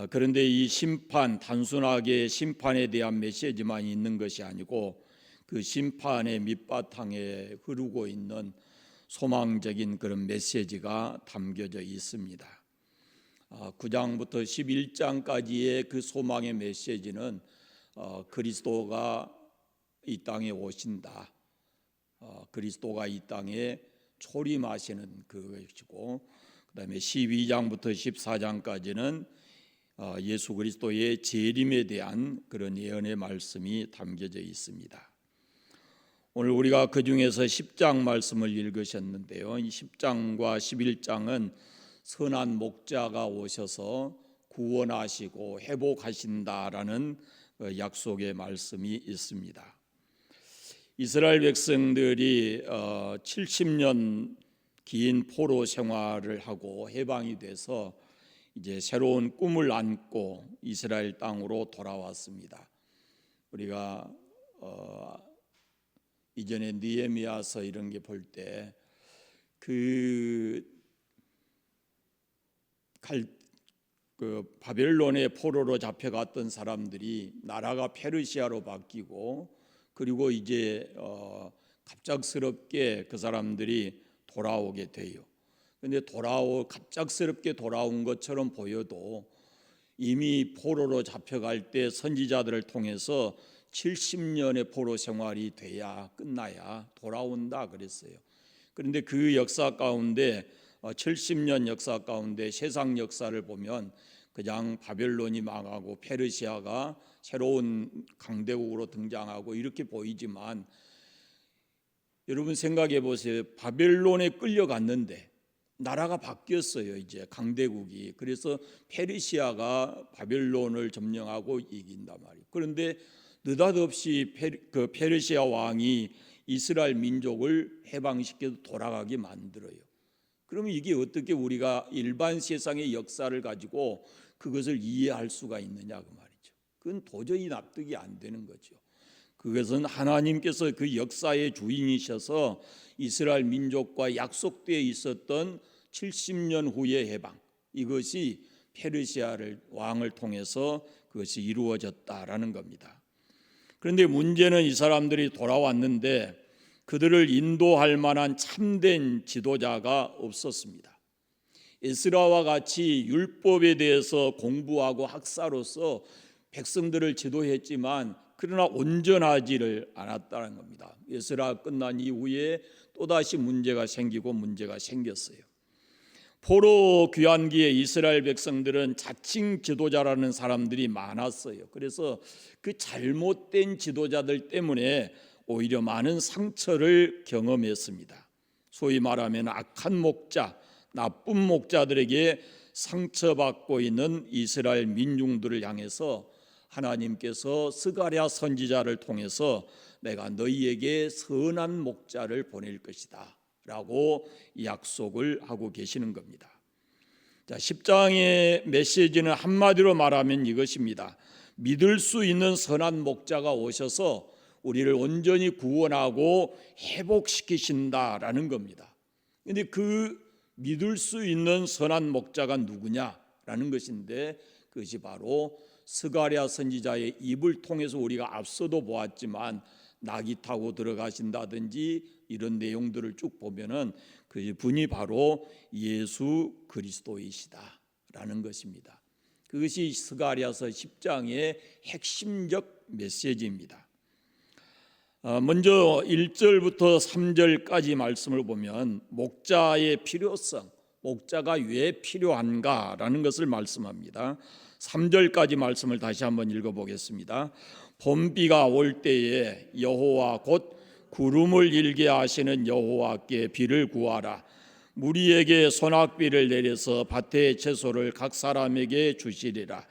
그런데 이 심판, 단순하게 심판에 대한 메시지만 있는 것이 아니고 그 심판의 밑바탕에 흐르고 있는 소망적인 그런 메시지가 담겨져 있습니다. 9장부터 11장까지의 그 소망의 메시지는 그리스도가 이 땅에 오신다, 그리스도가 이 땅에 초림하시는 그것이고, 그 다음에 12장부터 14장까지는 예수 그리스도의 재림에 대한 그런 예언의 말씀이 담겨져 있습니다. 오늘 우리가 그 중에서 10장 말씀을 읽으셨는데요, 이 10장과 11장은 선한 목자가 오셔서 구원하시고 회복하신다라는 약속의 말씀이 있습니다. 이스라엘 백성들이 70년 긴 포로 생활을 하고 해방이 돼서 이제 새로운 꿈을 안고 이스라엘 땅으로 돌아왔습니다. 우리가 이전에 느헤미야서 이런 게 볼 때 그 바벨론의 포로로 잡혀갔던 사람들이 나라가 페르시아로 바뀌고, 그리고 이제 갑작스럽게 그 사람들이 돌아오게 돼요. 근데 갑작스럽게 돌아온 것처럼 보여도 이미 포로로 잡혀갈 때 선지자들을 통해서 70년의 포로 생활이 돼야 끝나야 돌아온다 그랬어요. 그런데 그 역사 가운데 70년 역사 가운데 세상 역사를 보면 그냥 바벨론이 망하고 페르시아가 새로운 강대국으로 등장하고 이렇게 보이지만, 여러분 생각해 보세요. 바벨론에 끌려갔는데 나라가 바뀌었어요. 이제 강대국이. 그래서 페르시아가 바벨론을 점령하고 이긴단 말이에요. 그런데 느닷없이 페르시아 왕이 이스라엘 민족을 해방시켜서 돌아가게 만들어요. 그러면 이게 어떻게 우리가 일반 세상의 역사를 가지고 그것을 이해할 수가 있느냐 그 말이죠. 그건 도저히 납득이 안 되는 거죠. 그것은 하나님께서 그 역사의 주인이셔서 이스라엘 민족과 약속되어 있었던 70년 후의 해방, 이것이 페르시아 왕을 통해서 그것이 이루어졌다라는 겁니다. 그런데 문제는 이 사람들이 돌아왔는데 그들을 인도할 만한 참된 지도자가 없었습니다. 에스라와 같이 율법에 대해서 공부하고 학사로서 백성들을 지도했지만 그러나 온전하지를 않았다는 겁니다. 에스라 끝난 이후에 또다시 문제가 생겼어요. 포로 귀환기에 이스라엘 백성들은 자칭 지도자라는 사람들이 많았어요. 그래서 그 잘못된 지도자들 때문에 오히려 많은 상처를 경험했습니다. 소위 말하면 악한 목자, 나쁜 목자들에게 상처받고 있는 이스라엘 민중들을 향해서 하나님께서 스가랴 선지자를 통해서 내가 너희에게 선한 목자를 보낼 것이다 라고 약속을 하고 계시는 겁니다. 10장의 메시지는 한마디로 말하면 이것입니다. 믿을 수 있는 선한 목자가 오셔서 우리를 온전히 구원하고 회복시키신다라는 겁니다. 그런데 그 믿을 수 있는 선한 목자가 누구냐라는 것인데, 그것이 바로 스가랴 선지자의 입을 통해서 우리가 앞서도 보았지만 낙이 타고 들어가신다든지 이런 내용들을 쭉 보면은 그 분이 바로 예수 그리스도이시다라는 것입니다. 그것이 스가랴서 10장의 핵심적 메시지입니다. 먼저 1절부터 3절까지 말씀을 보면 목자의 필요성, 목자가 왜 필요한가라는 것을 말씀합니다. 3절까지 말씀을 다시 한번 읽어보겠습니다. 봄비가 올 때에 여호와 곧 구름을 일게 하시는 여호와께 비를 구하라. 무리에게 소낙비를 내려서 밭의 채소를 각 사람에게 주시리라.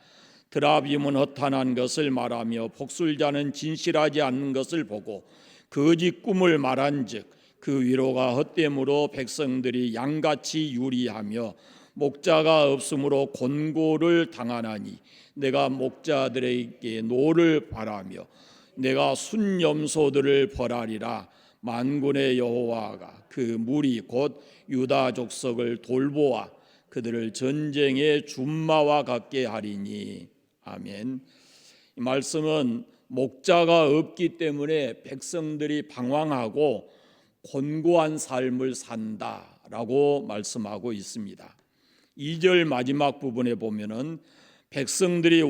드라빔은 허탄한 것을 말하며 복술자는 진실하지 않는 것을 보고 거짓 꿈을 말한즉 그 위로가 헛됨으로 백성들이 양같이 유리하며 목자가 없으므로 곤고를 당하나니 내가 목자들에게 노를 바라며 내가 순염소들을 벌하리라. 만군의 여호와가 그 무리 곧 유다 족속을 돌보아 그들을 전쟁의 준마와 같게 하리니. 아멘. 이 말씀은 목자가 없기 때문에 백성들이 방황하고 곤고한 삶을 산다라고 말씀하고 있습니다. 2절 마지막 부분에 보면은 백성들이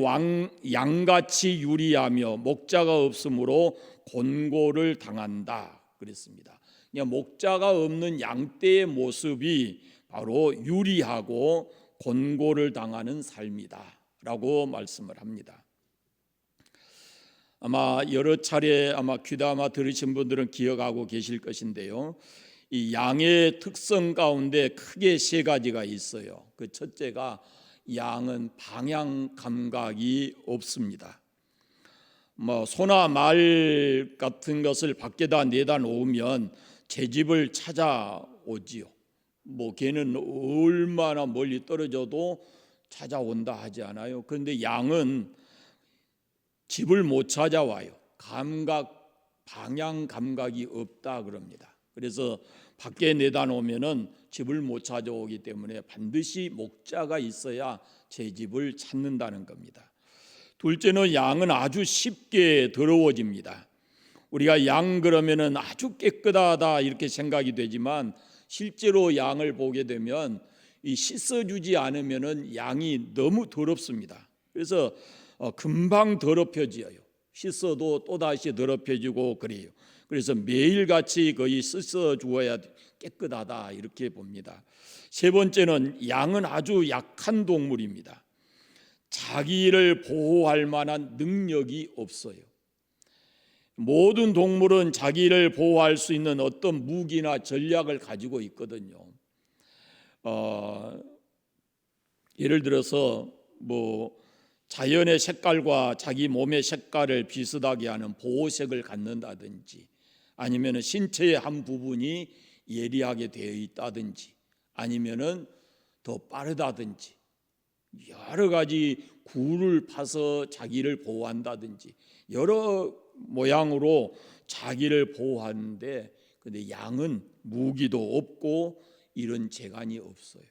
양같이 유리하며 목자가 없으므로 곤고를 당한다 그랬습니다. 그냥 목자가 없는 양떼의 모습이 바로 유리하고 곤고를 당하는 삶이다라고 말씀을 합니다. 아마 여러 차례 귀담아 들으신 분들은 기억하고 계실 것인데요. 이 양의 특성 가운데 크게 세 가지가 있어요. 그 첫째가 양은 방향 감각이 없습니다. 소나 말 같은 것을 밖에다 내다 놓으면 제 집을 찾아오지요. 걔는 얼마나 멀리 떨어져도 찾아온다 하지 않아요. 그런데 양은 집을 못 찾아와요. 방향 감각이 없다 그럽니다. 그래서 밖에 내다 놓으면은 집을 못 찾아오기 때문에 반드시 목자가 있어야 제 집을 찾는다는 겁니다. 둘째는 양은 아주 쉽게 더러워집니다. 우리가 양 그러면은 아주 깨끗하다 이렇게 생각이 되지만 실제로 양을 보게 되면 이 씻어주지 않으면은 양이 너무 더럽습니다. 그래서 금방 더럽혀져요. 씻어도 또다시 더럽혀지고 그래요. 그래서 매일같이 거의 씻어 주어야 깨끗하다 이렇게 봅니다. 세 번째는 양은 아주 약한 동물입니다. 자기를 보호할 만한 능력이 없어요. 모든 동물은 자기를 보호할 수 있는 어떤 무기나 전략을 가지고 있거든요. 예를 들어서 자연의 색깔과 자기 몸의 색깔을 비슷하게 하는 보호색을 갖는다든지, 아니면 신체의 한 부분이 예리하게 되어 있다든지, 아니면은 더 빠르다든지, 여러 가지 굴을 파서 자기를 보호한다든지 여러 모양으로 자기를 보호하는데, 근데 양은 무기도 없고 이런 재간이 없어요.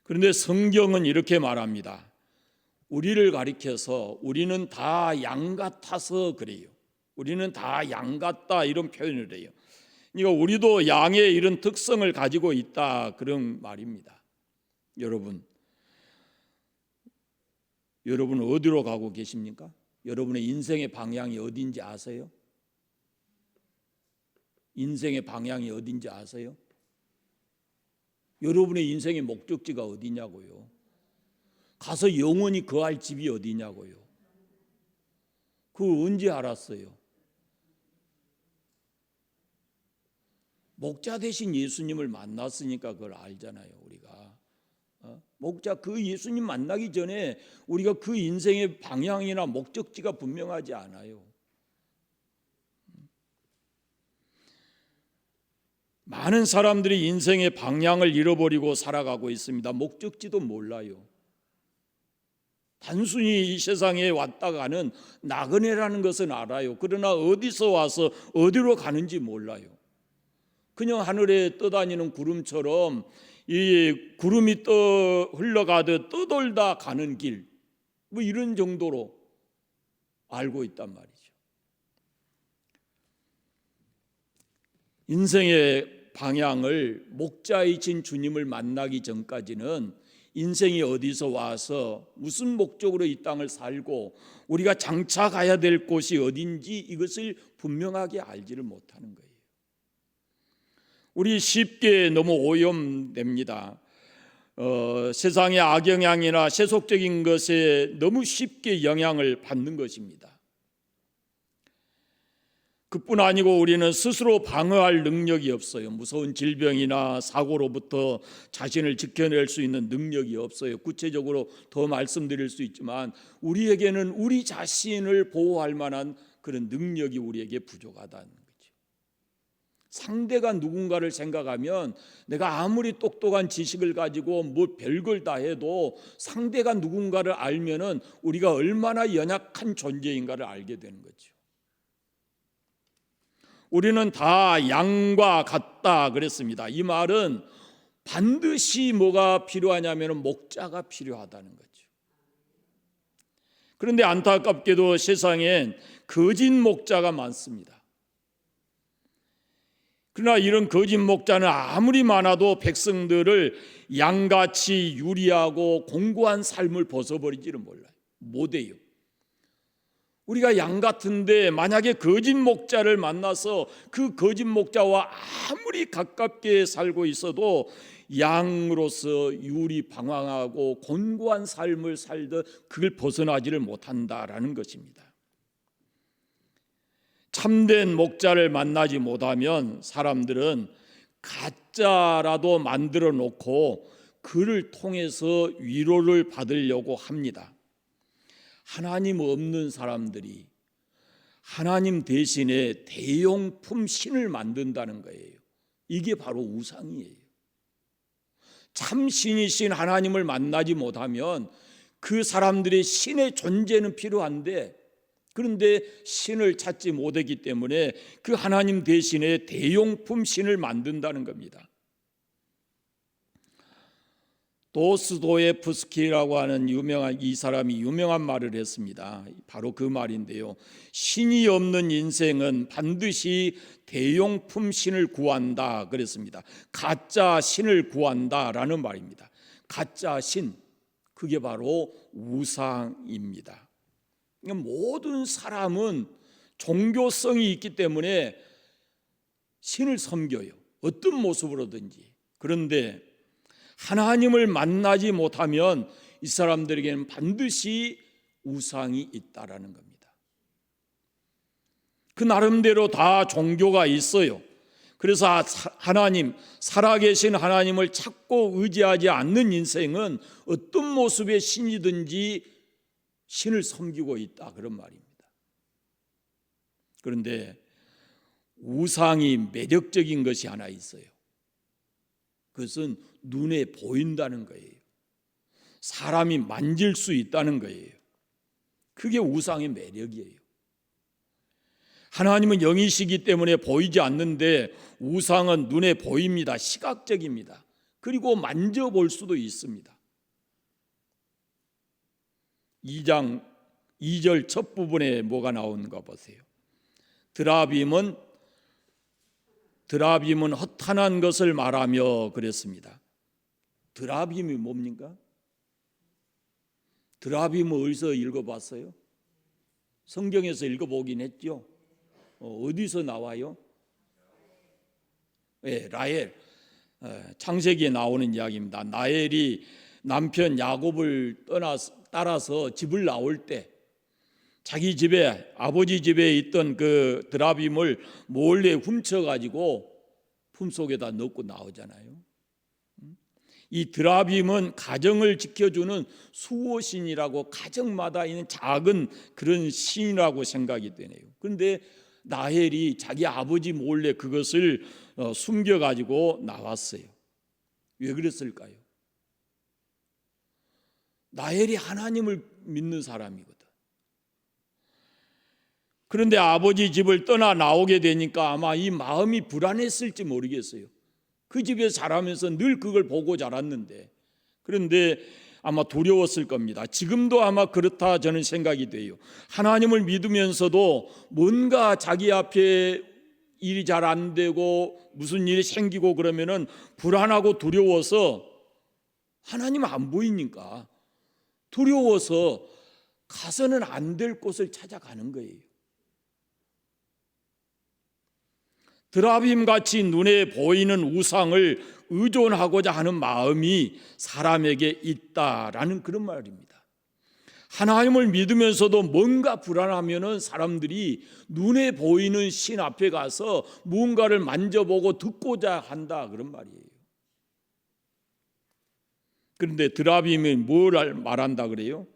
그런데 성경은 이렇게 말합니다. 우리를 가리켜서 우리는 다 양 같아서 그래요. 우리는 다 양 같다 이런 표현을 해요. 그러니까 우리도 양의 이런 특성을 가지고 있다 그런 말입니다. 여러분 어디로 가고 계십니까? 여러분의 인생의 방향이 어딘지 아세요? 인생의 방향이 어딘지 아세요? 여러분의 인생의 목적지가 어디냐고요? 가서 영원히 거할 집이 어디냐고요? 그거 언제 알았어요? 목자 대신 예수님을 만났으니까 그걸 알잖아요, 우리가. 목자 그 예수님 만나기 전에 우리가 그 인생의 방향이나 목적지가 분명하지 않아요. 많은 사람들이 인생의 방향을 잃어버리고 살아가고 있습니다. 목적지도 몰라요. 단순히 이 세상에 왔다 가는 나그네라는 것은 알아요. 그러나 어디서 와서 어디로 가는지 몰라요. 그냥 하늘에 떠다니는 구름처럼 이 구름이 흘러가듯 떠돌다 가는 길, 이런 정도로 알고 있단 말이죠. 인생의 방향을 목자이신 주님을 만나기 전까지는 인생이 어디서 와서 무슨 목적으로 이 땅을 살고 우리가 장차 가야 될 곳이 어딘지 이것을 분명하게 알지를 못하는 거예요. 우리 쉽게 너무 오염됩니다. 세상의 악영향이나 세속적인 것에 너무 쉽게 영향을 받는 것입니다. 그뿐 아니고 우리는 스스로 방어할 능력이 없어요. 무서운 질병이나 사고로부터 자신을 지켜낼 수 있는 능력이 없어요. 구체적으로 더 말씀드릴 수 있지만 우리에게는 우리 자신을 보호할 만한 그런 능력이 우리에게 부족하다는 거죠. 상대가 누군가를 생각하면 내가 아무리 똑똑한 지식을 가지고 별걸 다 해도 상대가 누군가를 알면은 우리가 얼마나 연약한 존재인가를 알게 되는 거죠. 우리는 다 양과 같다 그랬습니다. 이 말은 반드시 뭐가 필요하냐면 목자가 필요하다는 거죠. 그런데 안타깝게도 세상엔 거짓 목자가 많습니다. 그러나 이런 거짓 목자는 아무리 많아도 백성들을 양같이 유리하고 공고한 삶을 벗어버리지를 못해요. 우리가 양 같은데 만약에 거짓 목자를 만나서 그 거짓 목자와 아무리 가깝게 살고 있어도 양으로서 유리방황하고 곤고한 삶을 살듯 그걸 벗어나지를 못한다라는 것입니다. 참된 목자를 만나지 못하면 사람들은 가짜라도 만들어 놓고 그를 통해서 위로를 받으려고 합니다. 하나님 없는 사람들이 하나님 대신에 대용품 신을 만든다는 거예요. 이게 바로 우상이에요. 참 신이신 하나님을 만나지 못하면 그 사람들의 신의 존재는 필요한데, 그런데 신을 찾지 못하기 때문에 그 하나님 대신에 대용품 신을 만든다는 겁니다. 도스토옙스키라고 하는 이 사람이 유명한 말을 했습니다. 바로 그 말인데요. 신이 없는 인생은 반드시 대용품 신을 구한다 그랬습니다. 가짜 신을 구한다라는 말입니다. 가짜 신, 그게 바로 우상입니다. 모든 사람은 종교성이 있기 때문에 신을 섬겨요. 어떤 모습으로든지. 그런데 하나님을 만나지 못하면 이 사람들에게는 반드시 우상이 있다라는 겁니다. 그 나름대로 다 종교가 있어요. 그래서 하나님, 살아계신 하나님을 찾고 의지하지 않는 인생은 어떤 모습의 신이든지 신을 섬기고 있다, 그런 말입니다. 그런데 우상이 매력적인 것이 하나 있어요. 그것은 눈에 보인다는 거예요. 사람이 만질 수 있다는 거예요. 그게 우상의 매력이에요. 하나님은 영이시기 때문에 보이지 않는데 우상은 눈에 보입니다. 시각적입니다. 그리고 만져볼 수도 있습니다. 2장 2절 첫 부분에 뭐가 나오는가 보세요. 드라빔은 허탄한 것을 말하며 그랬습니다. 드라빔이 뭡니까? 드라빔을 어디서 읽어봤어요? 성경에서 읽어보긴 했죠. 어디서 나와요? 네, 라헬. 창세기에 나오는 이야기입니다. 라헬이 남편 야곱을 따라서 집을 나올 때 자기 집에, 아버지 집에 있던 그 드라빔을 몰래 훔쳐가지고 품속에다 넣고 나오잖아요. 이 드라빔은 가정을 지켜주는 수호신이라고, 가정마다 있는 작은 그런 신이라고 생각이 되네요. 그런데 라헬이 자기 아버지 몰래 그것을 숨겨가지고 나왔어요. 왜 그랬을까요? 라헬이 하나님을 믿는 사람이거든. 그런데 아버지 집을 떠나 나오게 되니까 아마 이 마음이 불안했을지 모르겠어요. 그 집에서 자라면서 늘 그걸 보고 자랐는데, 그런데 아마 두려웠을 겁니다. 지금도 아마 그렇다 저는 생각이 돼요. 하나님을 믿으면서도 뭔가 자기 앞에 일이 잘 안 되고 무슨 일이 생기고 그러면은 불안하고 두려워서, 하나님 안 보이니까 두려워서 가서는 안 될 곳을 찾아가는 거예요. 드라빔같이 눈에 보이는 우상을 의존하고자 하는 마음이 사람에게 있다라는 그런 말입니다. 하나님을 믿으면서도 뭔가 불안하면은 사람들이 눈에 보이는 신 앞에 가서 무언가를 만져보고 듣고자 한다, 그런 말이에요. 그런데 드라빔이 뭘 말한다 그래요?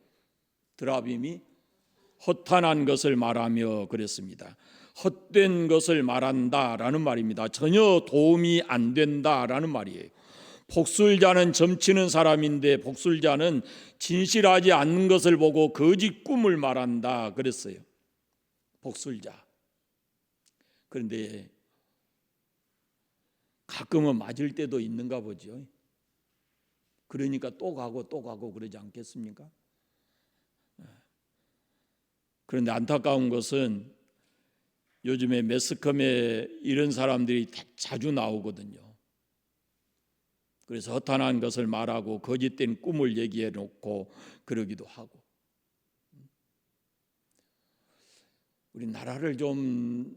드라빔이 허탄한 것을 말하며 그랬습니다. 헛된 것을 말한다라는 말입니다. 전혀 도움이 안 된다라는 말이에요. 복술자는 점치는 사람인데 복술자는 진실하지 않는 것을 보고 거짓 꿈을 말한다 그랬어요. 복술자. 그런데 가끔은 맞을 때도 있는가 보죠. 그러니까 또 가고 그러지 않겠습니까? 그런데 안타까운 것은 요즘에 매스컴에 이런 사람들이 자주 나오거든요. 그래서 허탄한 것을 말하고 거짓된 꿈을 얘기해 놓고 그러기도 하고. 우리 나라를 좀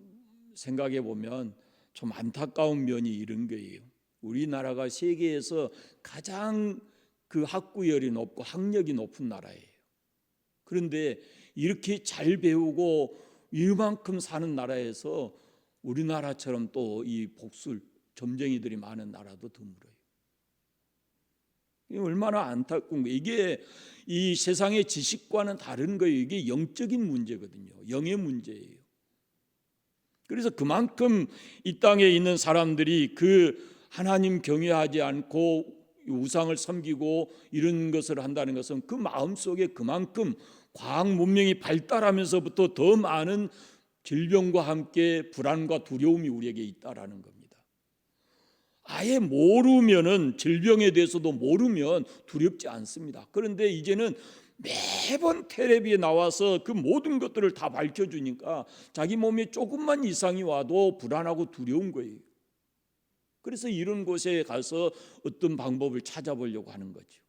생각해 보면 좀 안타까운 면이 이런 거예요. 우리나라가 세계에서 가장 그 학구열이 높고 학력이 높은 나라예요. 그런데 이렇게 잘 배우고 이만큼 사는 나라에서 우리나라처럼 또 이 복술 점쟁이들이 많은 나라도 드물어요. 이게 얼마나 안타까운 거예요. 이게 이 세상의 지식과는 다른 거예요. 이게 영적인 문제거든요. 영의 문제예요. 그래서 그만큼 이 땅에 있는 사람들이 그 하나님 경외하지 않고 우상을 섬기고 이런 것을 한다는 것은 그 마음속에 그만큼 과학 문명이 발달하면서부터 더 많은 질병과 함께 불안과 두려움이 우리에게 있다라는 겁니다. 아예 모르면은 질병에 대해서도 모르면 두렵지 않습니다. 그런데 이제는 매번 텔레비에 나와서 그 모든 것들을 다 밝혀주니까 자기 몸에 조금만 이상이 와도 불안하고 두려운 거예요. 그래서 이런 곳에 가서 어떤 방법을 찾아보려고 하는 거죠.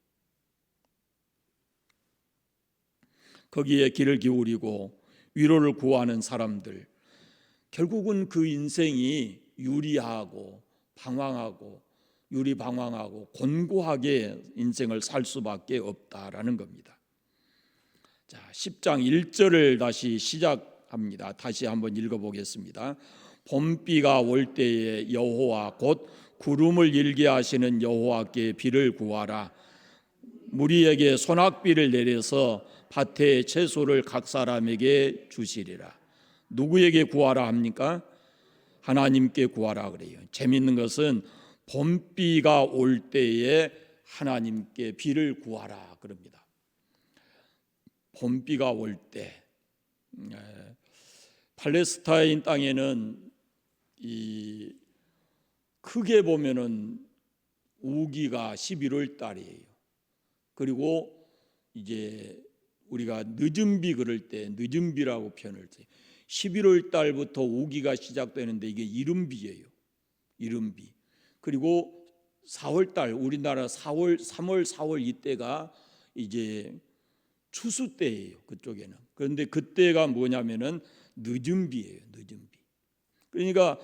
거기에 귀를 기울이고 위로를 구하는 사람들, 결국은 그 인생이 유리하고 방황하고 유리방황하고 곤고하게 인생을 살 수밖에 없다라는 겁니다. 자, 10장 1절을 다시 시작합니다. 다시 한번 읽어보겠습니다. 봄비가 올 때에 여호와 곧 구름을 일게 하시는 여호와께 비를 구하라. 무리에게 소낙비를 내려서 밭의 채소를 각 사람에게 주시리라. 누구에게 구하라 합니까? 하나님께 구하라 그래요. 재미있는 것은 봄비가 올 때에 하나님께 비를 구하라 그럽니다. 봄비가 올 때, 팔레스타인 땅에는 이 크게 보면은 우기가 11월 달이에요. 그리고 이제 우리가 늦은 비 그럴 때 늦은 비라고 표현을 해요. 11월 달부터 우기가 시작되는데 이게 이른비예요. 이른비. 그리고 4월 달 우리나라 3월 4월 이때가 이제 추수 때예요. 그쪽에는. 그런데 그때가 뭐냐면은 늦은 비예요. 늦은 비. 그러니까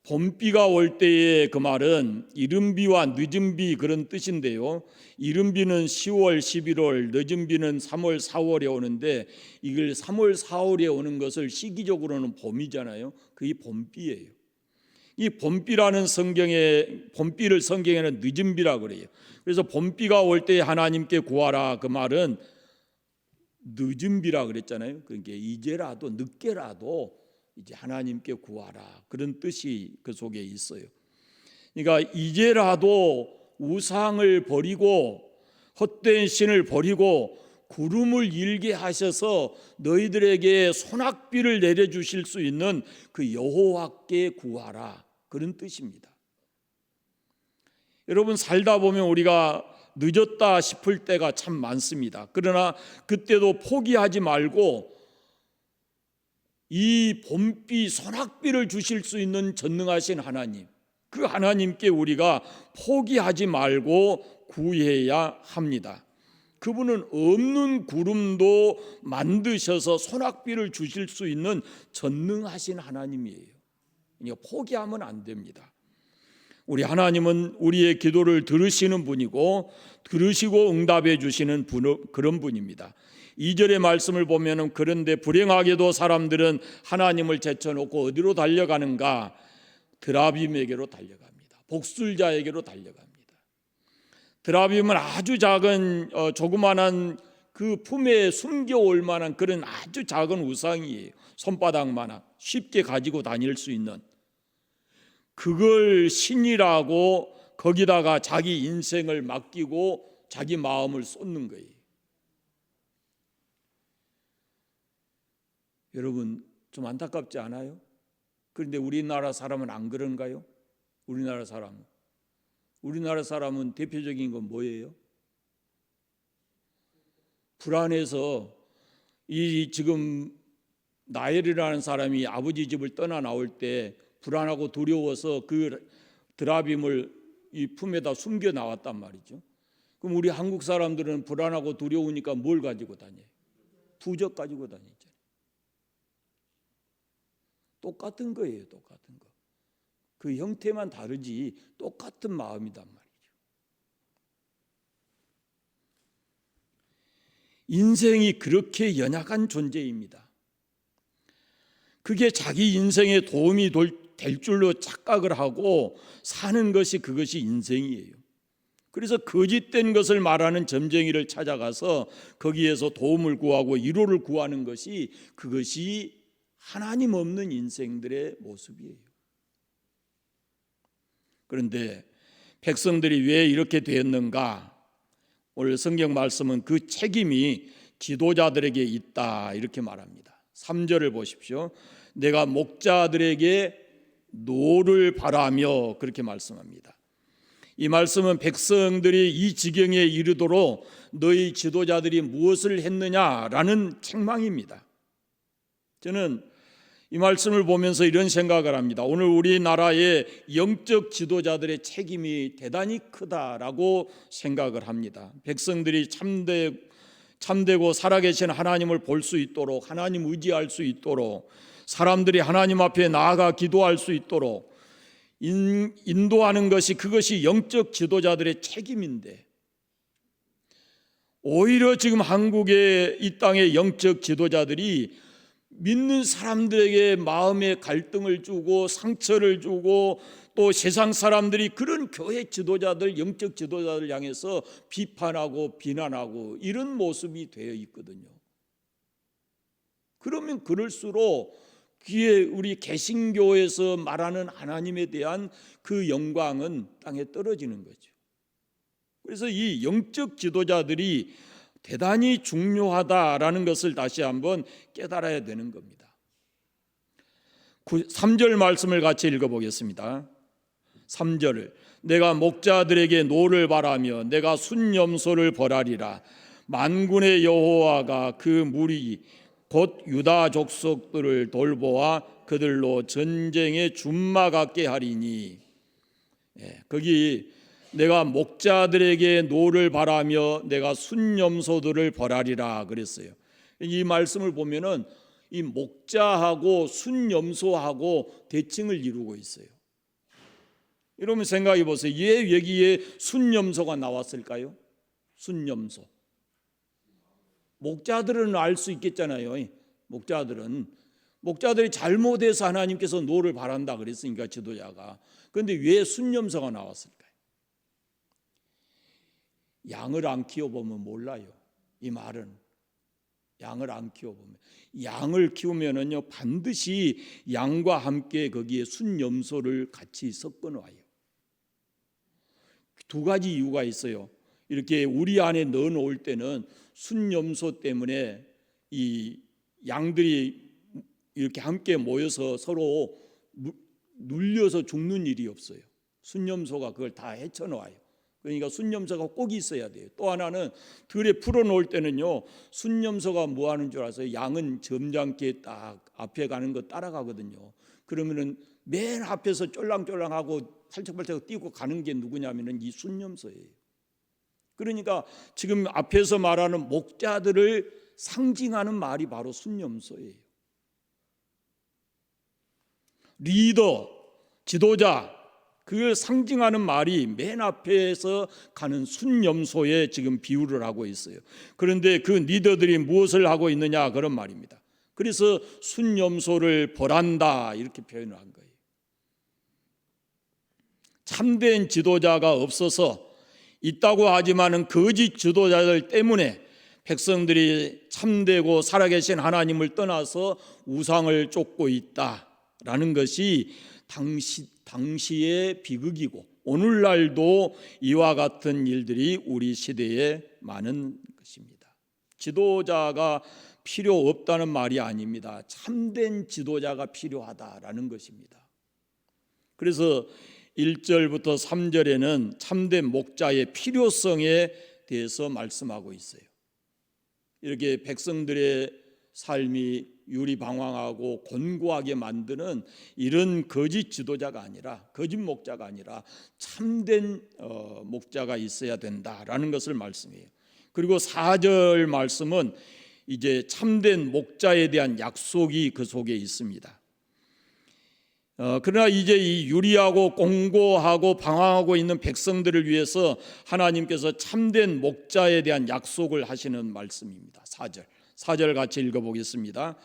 봄비가 올 때의 그 말은 이른 비와 늦은 비 그런 뜻인데요. 이른 비는 10월, 11월, 늦은 비는 3월, 4월에 오는데 이걸 3월, 4월에 오는 것을 시기적으로는 봄이잖아요. 그게 봄비예요. 이 봄비라는 봄비를 성경에는 늦은 비라 그래요. 그래서 봄비가 올 때 하나님께 구하라 그 말은 늦은 비라 그랬잖아요. 그러니까 이제라도 늦게라도 이제 하나님께 구하라 그런 뜻이 그 속에 있어요. 그러니까 이제라도 우상을 버리고 헛된 신을 버리고 구름을 일게 하셔서 너희들에게 소낙비를 내려주실 수 있는 그 여호와께 구하라 그런 뜻입니다. 여러분 살다 보면 우리가 늦었다 싶을 때가 참 많습니다. 그러나 그때도 포기하지 말고 이 봄비 소낙비를 주실 수 있는 전능하신 하나님, 그 하나님께 우리가 포기하지 말고 구해야 합니다. 그분은 없는 구름도 만드셔서 소낙비를 주실 수 있는 전능하신 하나님이에요. 그러니까 포기하면 안 됩니다. 우리 하나님은 우리의 기도를 들으시는 분이고 들으시고 응답해 주시는 그런 분입니다. 2절의 말씀을 보면은 그런데 불행하게도 사람들은 하나님을 제쳐놓고 어디로 달려가는가? 드라빔에게로 달려갑니다. 복술자에게로 달려갑니다. 드라빔은 아주 작은 조그만한 그 품에 숨겨올 만한 그런 아주 작은 우상이에요. 손바닥만한 쉽게 가지고 다닐 수 있는 그걸 신이라고 거기다가 자기 인생을 맡기고 자기 마음을 쏟는 거예요. 여러분 좀 안타깝지 않아요? 그런데 우리나라 사람은 안 그런가요? 우리나라 사람은 우리나라 사람은 대표적인 건 뭐예요? 불안해서 이 지금 나엘이라는 사람이 아버지 집을 떠나 나올 때 불안하고 두려워서 그 드라빔을 이 품에다 숨겨 나왔단 말이죠. 그럼 우리 한국 사람들은 불안하고 두려우니까 뭘 가지고 다녀요? 부적 가지고 다니죠. 똑같은 거예요, 똑같은 거. 그 형태만 다르지 똑같은 마음이단 말이죠. 인생이 그렇게 연약한 존재입니다. 그게 자기 인생에 도움이 될 줄로 착각을 하고 사는 것이 그것이 인생이에요. 그래서 거짓된 것을 말하는 점쟁이를 찾아가서 거기에서 도움을 구하고 위로를 구하는 것이 그것이 하나님 없는 인생들의 모습이에요. 그런데 백성들이 왜 이렇게 되었는가? 오늘 성경 말씀은 그 책임이 지도자들에게 있다 이렇게 말합니다. 3절을 보십시오. 내가 목자들에게 노를 바라며 그렇게 말씀합니다. 이 말씀은 백성들이 이 지경에 이르도록 너희 지도자들이 무엇을 했느냐라는 책망입니다. 저는 이 말씀을 보면서 이런 생각을 합니다. 오늘 우리나라의 영적 지도자들의 책임이 대단히 크다라고 생각을 합니다. 백성들이 참되고 살아계신 하나님을 볼 수 있도록, 하나님 의지할 수 있도록, 사람들이 하나님 앞에 나아가 기도할 수 있도록 인도하는 것이 그것이 영적 지도자들의 책임인데, 오히려 지금 한국의 이 땅의 영적 지도자들이 믿는 사람들에게 마음의 갈등을 주고 상처를 주고 또 세상 사람들이 그런 교회 지도자들, 영적 지도자들 향해서 비판하고 비난하고 이런 모습이 되어 있거든요. 그러면 그럴수록 귀에 우리 개신교에서 말하는 하나님에 대한 그 영광은 땅에 떨어지는 거죠. 그래서 이 영적 지도자들이 대단히 중요하다라는 것을 다시 한번 깨달아야 되는 겁니다. 3절 말씀을 같이 읽어보겠습니다. 3절을 내가 목자들에게 노를 바라며 내가 순염소를 벌하리라. 만군의 여호와가 그 무리 곧 유다 족속들을 돌보아 그들로 전쟁의 준마 같게 하리니. 거기 내가 목자들에게 노를 바라며 내가 순염소들을 벌하리라 그랬어요. 이 말씀을 보면은 이 목자하고 순염소하고 대칭을 이루고 있어요. 여러분 생각해 보세요. 왜 여기에 순염소가 나왔을까요? 순염소. 목자들은 알 수 있겠잖아요. 목자들이 잘못해서 하나님께서 노를 바란다 그랬으니까 지도자가. 그런데 왜 순염소가 나왔을까요? 양을 안 키워보면 몰라요. 이 말은 양을 안 키워보면, 양을 키우면은요 반드시 양과 함께 거기에 순염소를 같이 섞어 놔요. 두 가지 이유가 있어요. 이렇게 우리 안에 넣어 놓을 때는 순염소 때문에 이 양들이 이렇게 함께 모여서 서로 눌려서 죽는 일이 없어요. 순염소가 그걸 다 헤쳐 놓아요. 그러니까 순염소가 꼭 있어야 돼요. 또 하나는 들에 풀어 놓을 때는요, 순염소가 뭐 하는 줄 아세요? 양은 점잖게 딱 앞에 가는 거 따라가거든요. 그러면은 맨 앞에서 쫄랑쫄랑하고 팔짝팔짝 뛰고 가는 게 누구냐면은 이 순염소예요. 그러니까 지금 앞에서 말하는 목자들을 상징하는 말이 바로 순염소예요. 리더, 지도자, 그걸 상징하는 말이 맨 앞에서 가는 순염소에 지금 비유를 하고 있어요. 그런데 그 리더들이 무엇을 하고 있느냐 그런 말입니다. 그래서 순염소를 벌한다 이렇게 표현을 한 거예요. 참된 지도자가 없어서 있다고 하지만은 거짓 지도자들 때문에 백성들이 참되고 살아계신 하나님을 떠나서 우상을 쫓고 있다라는 것이 당시의 비극이고 오늘날도 이와 같은 일들이 우리 시대에 많은 것입니다. 지도자가 필요 없다는 말이 아닙니다. 참된 지도자가 필요하다라는 것입니다. 그래서 1절부터 3절에는 참된 목자의 필요성에 대해서 말씀하고 있어요. 이렇게 백성들의 삶이 유리방황하고 곤고하게 만드는 이런 거짓 지도자가 아니라, 거짓 목자가 아니라 참된 목자가 있어야 된다라는 것을 말씀해요. 그리고 4절 말씀은 이제 참된 목자에 대한 약속이 그 속에 있습니다. 그러나 이제 이 유리하고 공고하고 방황하고 있는 백성들을 위해서 하나님께서 참된 목자에 대한 약속을 하시는 말씀입니다. 4절 같이 읽어보겠습니다.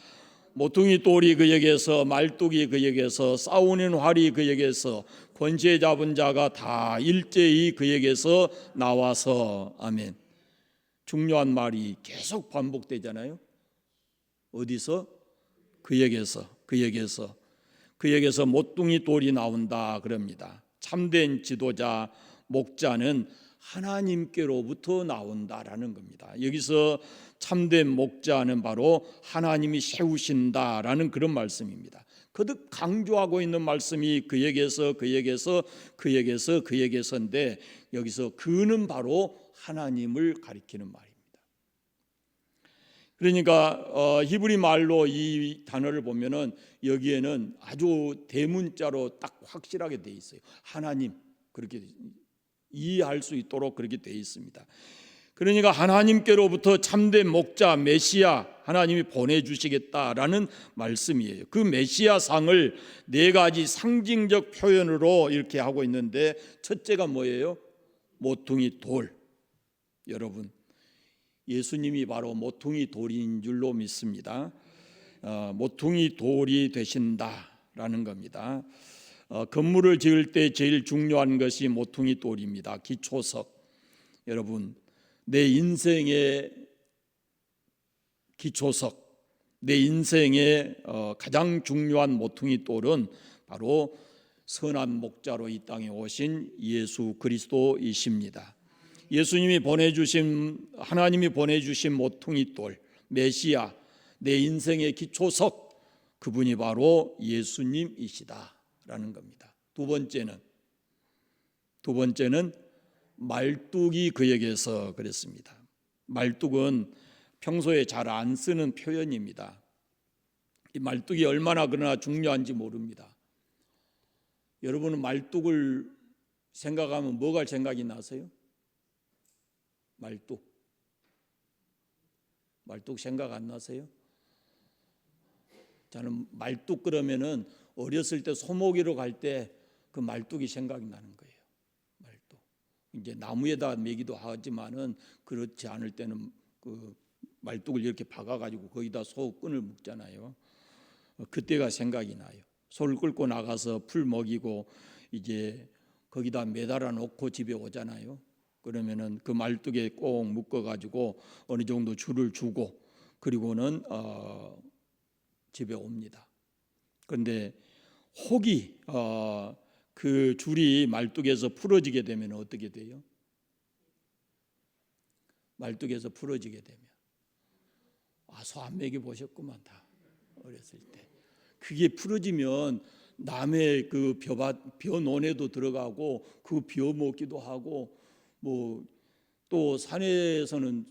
모퉁이 돌이 그에게서, 말뚝이 그에게서, 싸우는 활이 그에게서, 권세 잡은 자가 다 일제히 그에게서 나와서. 아멘. 중요한 말이 계속 반복되잖아요. 어디서? 그에게서 모퉁이 돌이 나온다 그럽니다. 참된 지도자, 목자는 하나님께로부터 나온다라는 겁니다. 여기서 참된 목자는 바로 하나님이 세우신다라는 그런 말씀입니다. 거듭 강조하고 있는 말씀이 그에게서인데, 여기서 그는 바로 하나님을 가리키는 말입니다. 그러니까 히브리 말로 이 단어를 보면은 여기에는 아주 대문자로 딱 확실하게 돼 있어요. 하나님, 그렇게 이해할 수 있도록 그렇게 돼 있습니다. 그러니까 하나님께로부터 참된 목자 메시아 하나님이 보내주시겠다라는 말씀이에요. 그 메시아 상을 4가지 상징적 표현으로 이렇게 하고 있는데, 첫째가 뭐예요? 모퉁이 돌. 여러분, 예수님이 바로 모퉁이 돌인 줄로 믿습니다. 모퉁이 돌이 되신다라는 겁니다. 건물을 지을 때 제일 중요한 것이 모퉁이 돌입니다. 기초석. 여러분, 내 인생의 기초석, 내 인생의 가장 중요한 모퉁이 돌은 바로 선한 목자로 이 땅에 오신 예수 그리스도이십니다. 예수님이 하나님이 보내주신 모퉁이 돌, 메시아, 내 인생의 기초석, 그분이 바로 예수님이시다라는 겁니다. 두 번째는 말뚝이 그에게서 그랬습니다. 말뚝은 평소에 잘 안 쓰는 표현입니다. 이 말뚝이 얼마나 그러나 중요한지 모릅니다. 여러분은 말뚝을 생각하면 뭐가 생각이 나세요? 말뚝 생각 안 나세요? 저는 말뚝 그러면은 어렸을 때 소모기로 갈 때 그 말뚝이 생각이 나는 거예요. 말뚝. 이제 나무에다 매기도 하지만은 그렇지 않을 때는 그 말뚝을 이렇게 박아가지고 거기다 소 끈을 묶잖아요. 그때가 생각이 나요. 소를 끌고 나가서 풀 먹이고 이제 거기다 매달아 놓고 집에 오잖아요. 그러면은 그 말뚝에 꼭 묶어가지고 어느 정도 줄을 주고 그리고는 집에 옵니다. 그런데 혹이 그 줄이 말뚝에서 풀어지게 되면 어떻게 돼요? 말뚝에서 풀어지게 되면 소 안 먹여 보셨구만 다 어렸을 때. 그게 풀어지면 남의 그 벼논에도 들어가고 그 벼 먹기도 하고 뭐 또 산에서는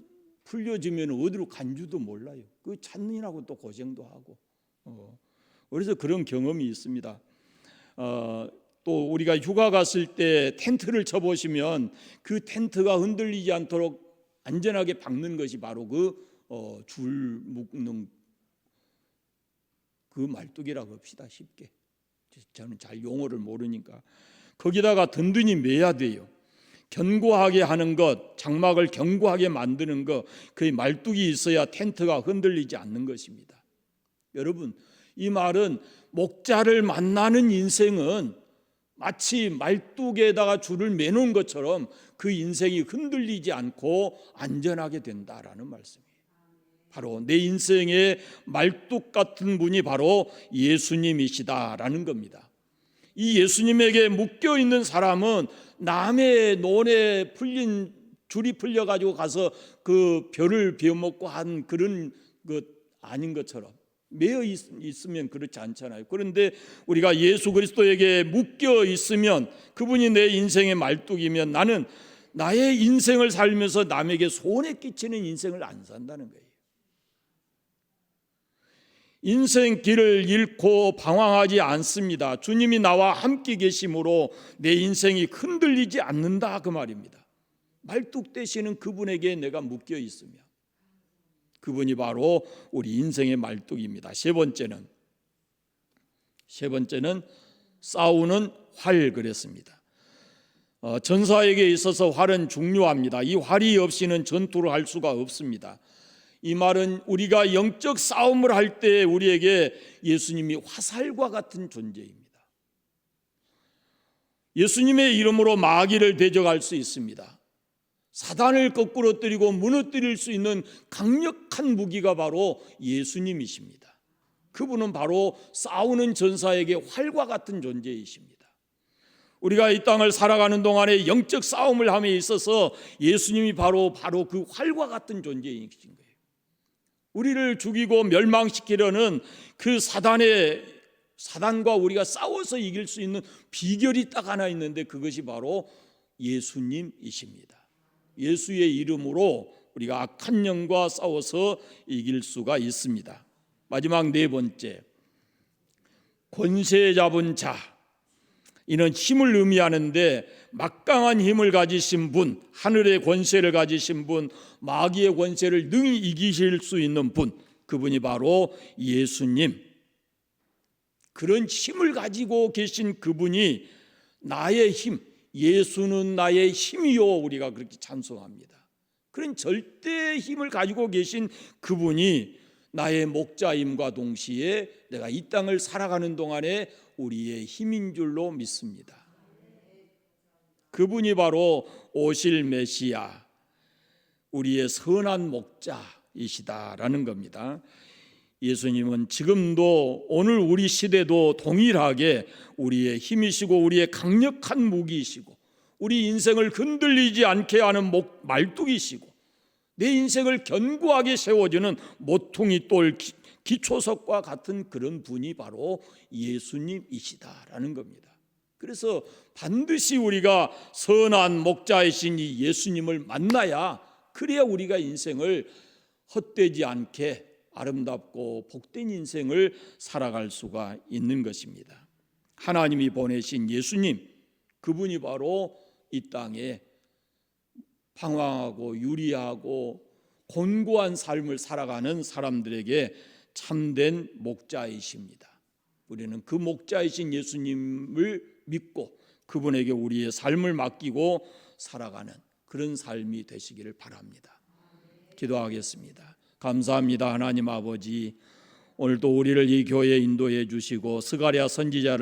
풀려지면 어디로 간지도 몰라요. 그 찾느라고 또 고생도 하고. 그래서 그런 경험이 있습니다. 또 우리가 휴가 갔을 때 텐트를 쳐보시면 그 텐트가 흔들리지 않도록 안전하게 박는 것이 바로 그 줄 묶는 그 말뚝이라고 합시다. 쉽게. 저는 잘 용어를 모르니까. 거기다가 든든히 매야 돼요. 견고하게 하는 것, 장막을 견고하게 만드는 것, 그 말뚝이 있어야 텐트가 흔들리지 않는 것입니다. 여러분, 이 말은 목자를 만나는 인생은 마치 말뚝에다가 줄을 매놓은 것처럼 그 인생이 흔들리지 않고 안전하게 된다라는 말씀이에요. 바로 내 인생의 말뚝 같은 분이 바로 예수님이시다라는 겁니다. 이 예수님에게 묶여 있는 사람은 남의 논에 풀린 줄이 풀려가지고 가서 그 벼를 베어먹고 한 그런 것 아닌 것처럼 매여 있으면 그렇지 않잖아요. 그런데 우리가 예수 그리스도에게 묶여 있으면, 그분이 내 인생의 말뚝이면, 나는 나의 인생을 살면서 남에게 손해 끼치는 인생을 안 산다는 거예요. 인생 길을 잃고 방황하지 않습니다. 주님이 나와 함께 계심으로 내 인생이 흔들리지 않는다, 그 말입니다. 말뚝 되시는 그분에게 내가 묶여 있으며, 그분이 바로 우리 인생의 말뚝입니다. 세 번째는 싸우는 활 그랬습니다. 전사에게 있어서 활은 중요합니다. 이 활이 없이는 전투를 할 수가 없습니다. 이 말은 우리가 영적 싸움을 할 때 우리에게 예수님이 화살과 같은 존재입니다. 예수님의 이름으로 마귀를 대적할 수 있습니다. 사단을 거꾸로 때리고 무너뜨릴 수 있는 강력한 무기가 바로 예수님이십니다. 그분은 바로 싸우는 전사에게 활과 같은 존재이십니다. 우리가 이 땅을 살아가는 동안에 영적 싸움을 함에 있어서 예수님이 바로 그 활과 같은 존재이신 거예요. 우리를 죽이고 멸망시키려는 그 사단과 우리가 싸워서 이길 수 있는 비결이 딱 하나 있는데, 그것이 바로 예수님이십니다. 예수의 이름으로 우리가 악한 영과 싸워서 이길 수가 있습니다. 마지막 네 번째, 권세 잡은 자. 이는 힘을 의미하는데, 막강한 힘을 가지신 분, 하늘의 권세를 가지신 분, 마귀의 권세를 능히 이기실 수 있는 분, 그분이 바로 예수님. 그런 힘을 가지고 계신 그분이 나의 힘, 예수는 나의 힘이요, 우리가 그렇게 찬송합니다. 그런 절대 힘을 가지고 계신 그분이 나의 목자임과 동시에 내가 이 땅을 살아가는 동안에 우리의 힘인 줄로 믿습니다. 그분이 바로 오실 메시아, 우리의 선한 목자이시다라는 겁니다. 예수님은 지금도, 오늘 우리 시대도 동일하게 우리의 힘이시고 우리의 강력한 무기이시고 우리 인생을 흔들리지 않게 하는 말뚝이시고 내 인생을 견고하게 세워주는 모퉁이 돌 기초석과 같은 그런 분이 바로 예수님이시다라는 겁니다. 그래서 반드시 우리가 선한 목자이신 이 예수님을 만나야, 그래야 우리가 인생을 헛되지 않게 아름답고 복된 인생을 살아갈 수가 있는 것입니다. 하나님이 보내신 예수님, 그분이 바로 이 땅에 방황하고 유리하고 곤고한 삶을 살아가는 사람들에게 참된 목자이십니다. 우리는 그 목자이신 예수님을 믿고 그분에게 우리의 삶을 맡기고 살아가는 그런 삶이 되시기를 바랍니다. 기도하겠습니다. 감사합니다. 하나님 아버지, 오늘도 우리를 이 교회에 인도해 주시고 스가랴 선지자를